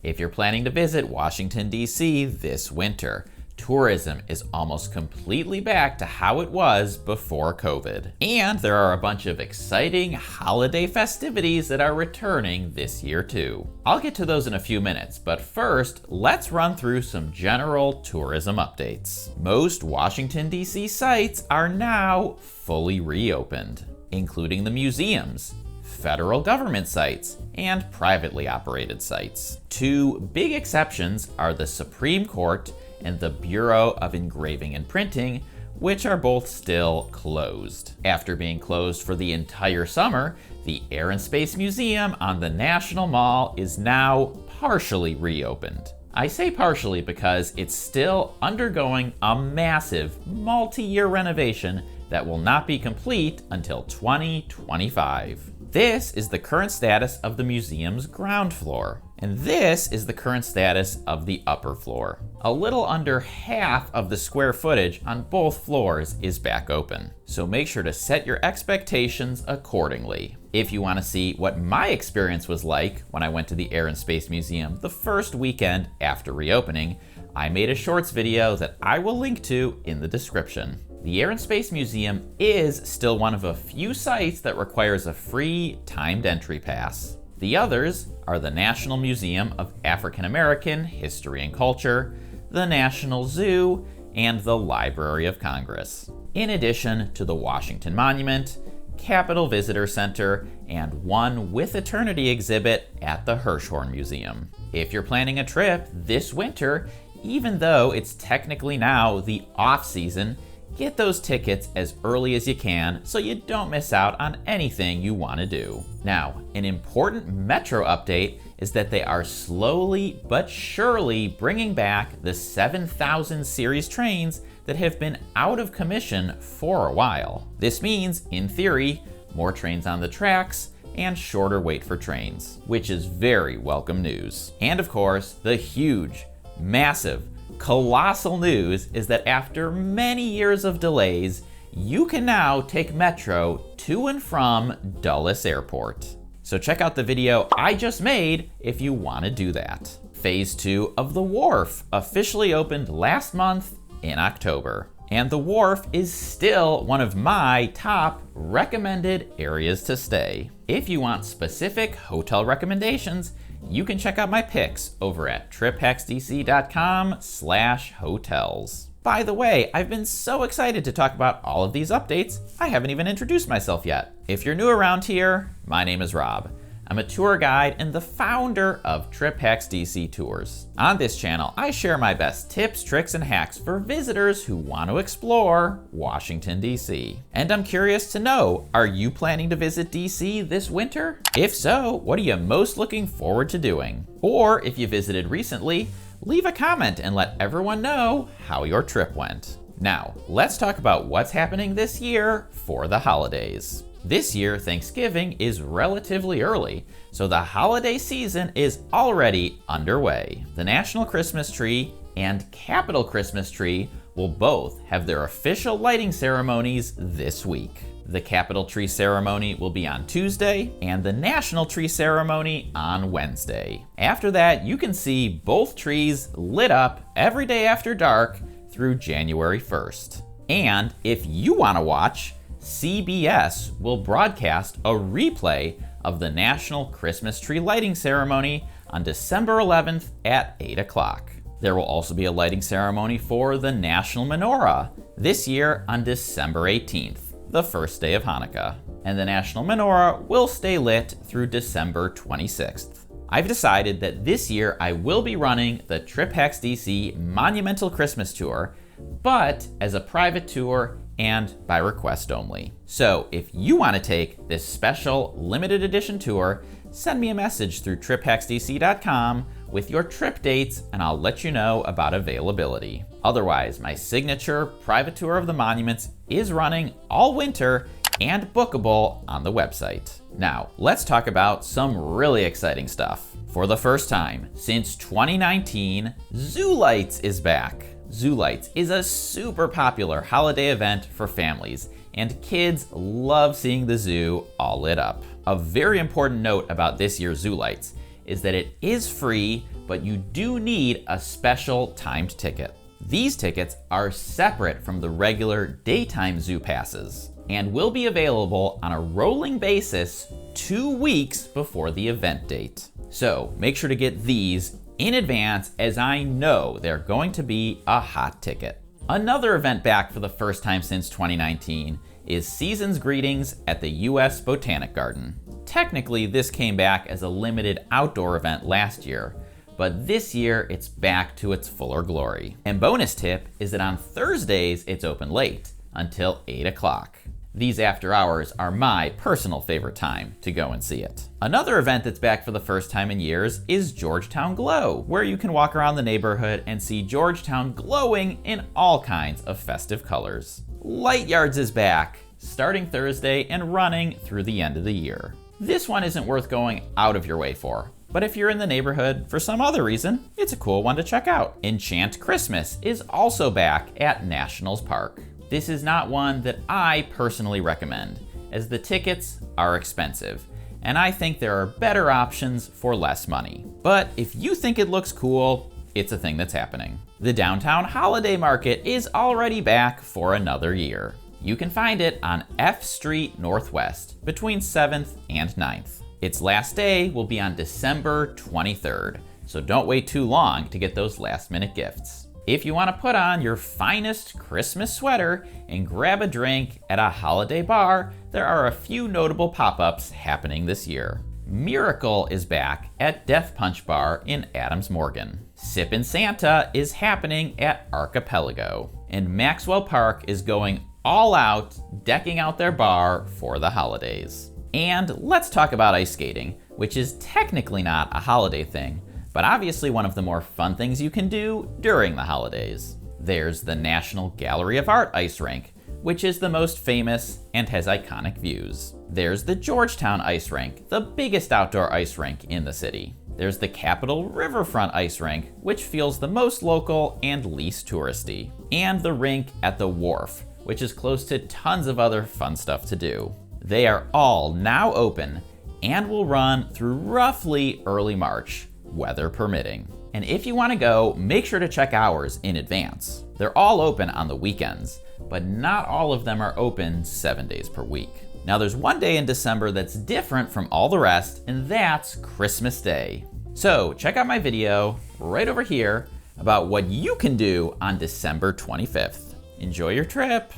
If you're planning to visit Washington, D.C. this winter, tourism is almost completely back to how it was before COVID. And there are a bunch of exciting holiday festivities that are returning this year too. I'll get to those in a few minutes, but first, let's run through some general tourism updates. Most Washington, D.C. sites are now fully reopened, including the museums, federal government sites, and privately operated sites. Two big exceptions are the Supreme Court and the Bureau of Engraving and Printing, which are both still closed. After being closed for the entire summer, the Air and Space Museum on the National Mall is now partially reopened. I say partially because it's still undergoing a massive multi-year renovation that will not be complete until 2025. This is the current status of the museum's ground floor, and this is the current status of the upper floor. A little under half of the square footage on both floors is back open, so make sure to set your expectations accordingly. If you want to see what my experience was like when I went to the Air and Space Museum the first weekend after reopening, I made a shorts video that I will link to in the description. The Air and Space Museum is still one of a few sites that requires a free timed entry pass. The others are the National Museum of African American History and Culture, the National Zoo, and the Library of Congress, in addition to the Washington Monument, Capitol Visitor Center, and One with Eternity exhibit at the Hirshhorn Museum. If you're planning a trip this winter, even though it's technically now the off-season, get those tickets as early as you can so you don't miss out on anything you want to do. Now, an important Metro update is that they are slowly but surely bringing back the 7000 series trains that have been out of commission for a while. This means, in theory, more trains on the tracks and shorter wait for trains, which is very welcome news. And of course, the huge, massive, colossal news is that after many years of delays, you can now take Metro to and from Dulles Airport. So check out the video I just made if you want to do that. Phase 2 of the Wharf officially opened last month in October, and the Wharf is still one of my top recommended areas to stay. If you want specific hotel recommendations, you can check out my picks over at triphacksdc.com/hotels. By the way, I've been so excited to talk about all of these updates, I haven't even introduced myself yet. If you're new around here, my name is Rob. I'm a tour guide and the founder of TripHacksDC Tours. On this channel, I share my best tips, tricks, and hacks for visitors who want to explore Washington, D.C. And I'm curious to know, are you planning to visit D.C. this winter? If so, what are you most looking forward to doing? Or if you visited recently, leave a comment and let everyone know how your trip went. Now, let's talk about what's happening this year for the holidays. This year, Thanksgiving is relatively early, so the holiday season is already underway. The National Christmas Tree and Capitol Christmas Tree will both have their official lighting ceremonies this week. The Capitol Tree ceremony will be on Tuesday, and the National Tree ceremony on Wednesday. After that, you can see both trees lit up every day after dark through January 1st. And if you want to watch, CBS will broadcast a replay of the National Christmas Tree Lighting Ceremony on December 11th at 8 o'clock. There will also be a lighting ceremony for the National Menorah, this year on December 18th, the first day of Hanukkah. And the National Menorah will stay lit through December 26th. I've decided that this year I will be running the TripHacksDC Monumental Christmas Tour, but as a private tour and by request only. So if you want to take this special limited edition tour, send me a message through triphacksdc.com with your trip dates and I'll let you know about availability. Otherwise, my signature private tour of the monuments is running all winter and bookable on the website. Now, let's talk about some really exciting stuff. For the first time since 2019, Zoo Lights is back. Zoo Lights is a super popular holiday event for families, and kids love seeing the zoo all lit up. A very important note about this year's Zoo Lights is that it is free, but you do need a special timed ticket. These tickets are separate from the regular daytime zoo passes and will be available on a rolling basis 2 weeks before the event date. So make sure to get these in advance, as I know they're going to be a hot ticket. Another event back for the first time since 2019 is Season's Greetings at the US Botanic Garden. Technically, this came back as a limited outdoor event last year, but this year it's back to its fuller glory. And bonus tip is that on Thursdays it's open late, until 8 o'clock. These after hours are my personal favorite time to go and see it. Another event that's back for the first time in years is Georgetown Glow, where you can walk around the neighborhood and see Georgetown glowing in all kinds of festive colors. Light Yards is back, starting Thursday and running through the end of the year. This one isn't worth going out of your way for, but if you're in the neighborhood for some other reason, it's a cool one to check out. Enchant Christmas is also back at Nationals Park. This is not one that I personally recommend, as the tickets are expensive, and I think there are better options for less money. But if you think it looks cool, it's a thing that's happening. The Downtown Holiday Market is already back for another year. You can find it on F Street Northwest between 7th and 9th. Its last day will be on December 23rd, so don't wait too long to get those last-minute gifts. If you want to put on your finest Christmas sweater and grab a drink at a holiday bar, there are a few notable pop-ups happening this year. Miracle is back at Death Punch Bar in Adams Morgan. Sippin' Santa is happening at Archipelago. And Maxwell Park is going all out, decking out their bar for the holidays. And let's talk about ice skating, which is technically not a holiday thing, but obviously one of the more fun things you can do during the holidays. There's the National Gallery of Art ice rink, which is the most famous and has iconic views. There's the Georgetown Ice Rink, the biggest outdoor ice rink in the city. There's the Capitol Riverfront Ice Rink, which feels the most local and least touristy. And the rink at the Wharf, which is close to tons of other fun stuff to do. They are all now open and will run through roughly early March, weather permitting. And if you want to go, make sure to check hours in advance. They're all open on the weekends, but not all of them are open 7 days per week. Now there's one day in December that's different from all the rest, and that's Christmas Day. So check out my video right over here about what you can do on December 25th. Enjoy your trip.